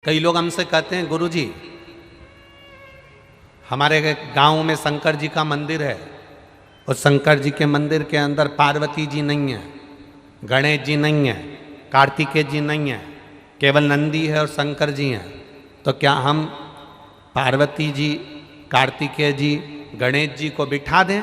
कई लोग हमसे कहते हैं गुरुजी हमारे गांव में शंकर जी का मंदिर है और शंकर जी के मंदिर के अंदर पार्वती जी नहीं है, गणेश जी नहीं है, कार्तिकेय जी नहीं है, केवल नंदी है और शंकर जी हैं। तो क्या हम पार्वती जी, कार्तिकेय जी, गणेश जी को बिठा दें?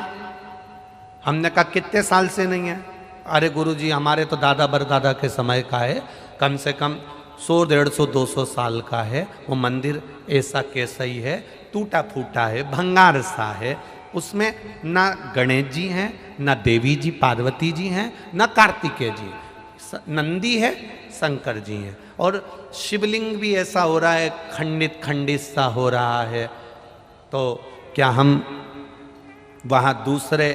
हमने कहा कितने साल से नहीं है? अरे गुरुजी हमारे तो दादा बरदादा के समय का है, कम से कम 100, 150, 200 साल का है। वो मंदिर ऐसा कैसा ही है, टूटा फूटा है, भंगार सा है। उसमें ना गणेश जी हैं, ना देवी जी पार्वती जी हैं, ना कार्तिकेय जी, नंदी है, शंकर जी हैं। और शिवलिंग भी ऐसा हो रहा है, खंडित खंडित सा हो रहा है। तो क्या हम वहाँ दूसरे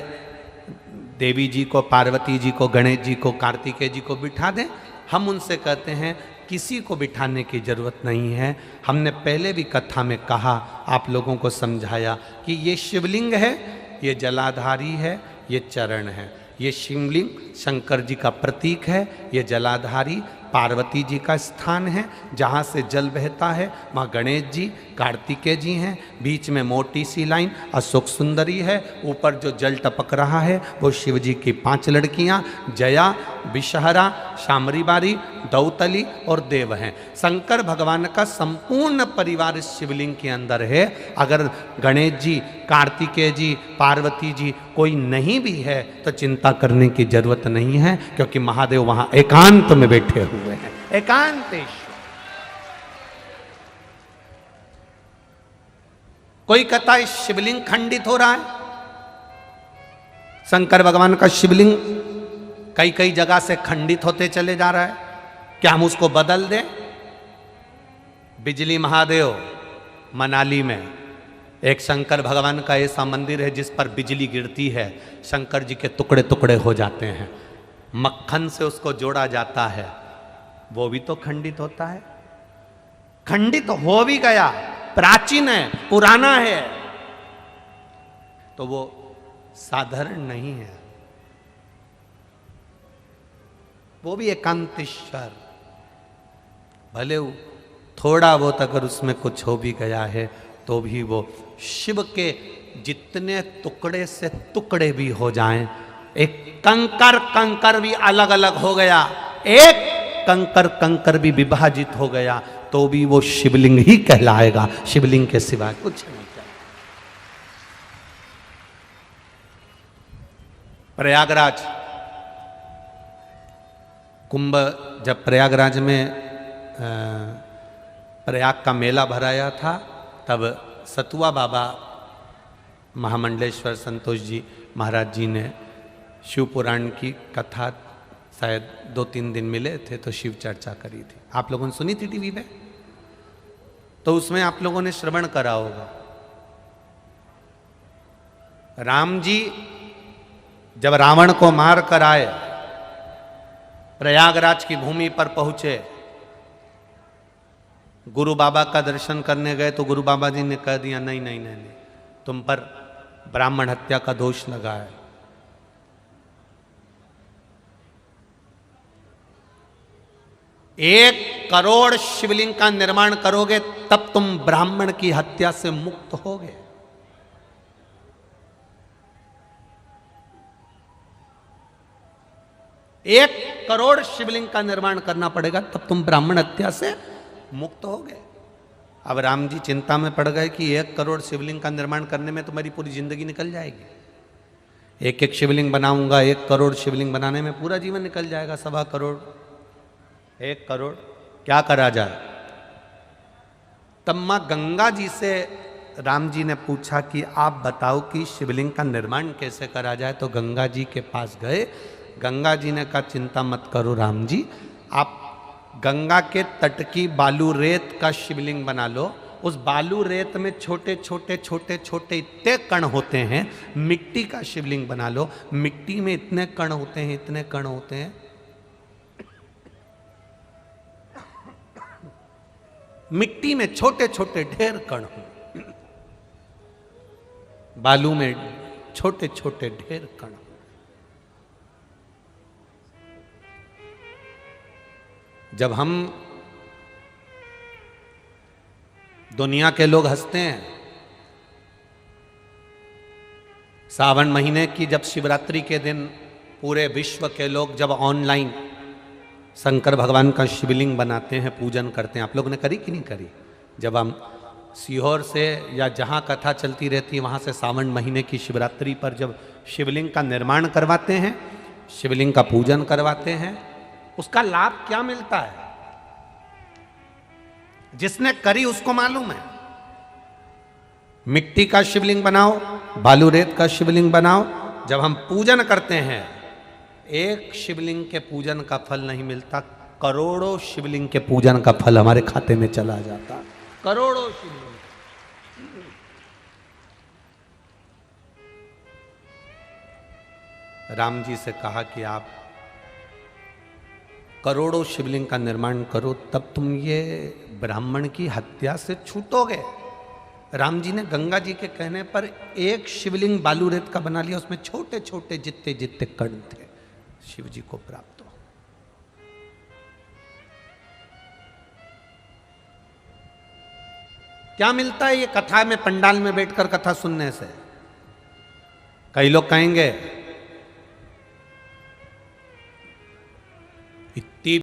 देवी जी को, पार्वती जी को, गणेश जी को, कार्तिकेय जी को बिठा दें? हम उनसे कहते हैं किसी को बिठाने की जरूरत नहीं है। हमने पहले भी कथा में कहा, आप लोगों को समझाया कि ये शिवलिंग है, ये जलाधारी है, ये चरण है। ये शिवलिंग शंकर जी का प्रतीक है, ये जलाधारी पार्वती जी का स्थान है, जहाँ से जल बहता है। वहाँ गणेश जी, कार्तिकेय जी हैं, बीच में मोटी सी लाइन अशोक सुंदरी है, ऊपर जो जल टपक रहा है वो शिव जी की 5 लड़कियाँ जया, विषहरा, शामरी बारी, दौतली और देव हैं। शंकर भगवान का संपूर्ण परिवार इस शिवलिंग के अंदर है। अगर गणेश जी, कार्तिकेय जी, पार्वती जी कोई नहीं भी है तो चिंता करने की जरूरत नहीं है, क्योंकि महादेव वहां एकांत में बैठे हुए हैं, एकांतेश्वर। कोई कहता है शिवलिंग खंडित हो रहा है। शंकर भगवान का शिवलिंग कई कई जगह से खंडित होते चले जा रहा है, क्या हम उसको बदल दें? बिजली महादेव मनाली में एक शंकर भगवान का ऐसा मंदिर है जिस पर बिजली गिरती है, शंकर जी के टुकड़े टुकड़े हो जाते हैं, मक्खन से उसको जोड़ा जाता है, वो भी तो खंडित होता है। खंडित हो भी गया, प्राचीन है, पुराना है, तो वो साधारण नहीं है, वो भी एकांतेश्वर। भले थोड़ा बहुत अगर उसमें कुछ हो भी गया है तो भी वो शिव के जितने टुकड़े से टुकड़े भी हो जाएं, एक कंकर कंकर भी अलग अलग हो गया, एक कंकर कंकर भी विभाजित हो गया, तो भी वो शिवलिंग ही कहलाएगा, शिवलिंग के सिवाय कुछ नहीं कहलाएगा। प्रयागराज कुंभ, जब प्रयागराज में प्रयाग का मेला भराया था, तब सतुआ बाबा महामंडलेश्वर संतोष जी महाराज जी ने शिव पुराण की कथा, शायद 2-3 दिन मिले थे तो शिव चर्चा करी थी। आप लोगों ने सुनी थी टीवी पे? तो उसमें आप लोगों ने श्रवण करा होगा। राम जी जब रावण को मार कर आए, प्रयागराज की भूमि पर पहुंचे, गुरु बाबा का दर्शन करने गए तो गुरु बाबा जी ने कह दिया नहीं नहीं नहीं नहीं, तुम पर ब्राह्मण हत्या का दोष लगा है। 1 करोड़ शिवलिंग का निर्माण करोगे तब तुम ब्राह्मण की हत्या से मुक्त होगे। एक करोड़ शिवलिंग का निर्माण करना पड़ेगा तब तुम ब्राह्मण हत्या से मुक्त हो गए। अब राम जी चिंता में पड़ गए कि 1 करोड़ शिवलिंग का निर्माण करने में तो मेरी पूरी जिंदगी निकल जाएगी। एक एक शिवलिंग बनाऊंगा, 1 करोड़ शिवलिंग बनाने में पूरा जीवन निकल जाएगा। 1.25 करोड़, 1 करोड़, क्या करा जाए? तब मां गंगा जी से राम जी ने पूछा कि आप बताओ कि शिवलिंग का निर्माण कैसे करा जाए। तो गंगा जी के पास गए। गंगा जी ने कहा चिंता मत करो राम जी, आप गंगा के तट की बालू रेत का शिवलिंग बना लो। उस बालू रेत में छोटे छोटे छोटे छोटे इतने कण होते हैं, मिट्टी का शिवलिंग बना लो। मिट्टी में इतने कण होते हैं, इतने कण होते हैं, मिट्टी में छोटे छोटे ढेर कण हो, बालू में छोटे छोटे ढेर कण। जब हम दुनिया के लोग हंसते हैं। सावन महीने की जब शिवरात्रि के दिन पूरे विश्व के लोग जब ऑनलाइन शंकर भगवान का शिवलिंग बनाते हैं, पूजन करते हैं, आप लोगों ने करी कि नहीं करी? जब हम सीहोर से या जहाँ कथा चलती रहती है वहाँ से सावन महीने की शिवरात्रि पर जब शिवलिंग का निर्माण करवाते हैं, शिवलिंग का पूजन करवाते हैं, उसका लाभ क्या मिलता है जिसने करी उसको मालूम है। मिट्टी का शिवलिंग बनाओ, बालू रेत का शिवलिंग बनाओ, जब हम पूजन करते हैं एक शिवलिंग के पूजन का फल नहीं मिलता, करोड़ों शिवलिंग के पूजन का फल हमारे खाते में चला जाता। करोड़ों शिवलिंग। राम जी से कहा कि आप करोड़ों शिवलिंग का निर्माण करो, तब तुम ये ब्राह्मण की हत्या से छूटोगे। राम जी ने गंगा जी के कहने पर एक शिवलिंग बालू रेत का बना लिया, उसमें छोटे छोटे जितने जितने कण थे शिव जी को प्राप्त हो। क्या मिलता है ये कथा में, पंडाल में बैठकर कथा सुनने से? कई लोग कहेंगे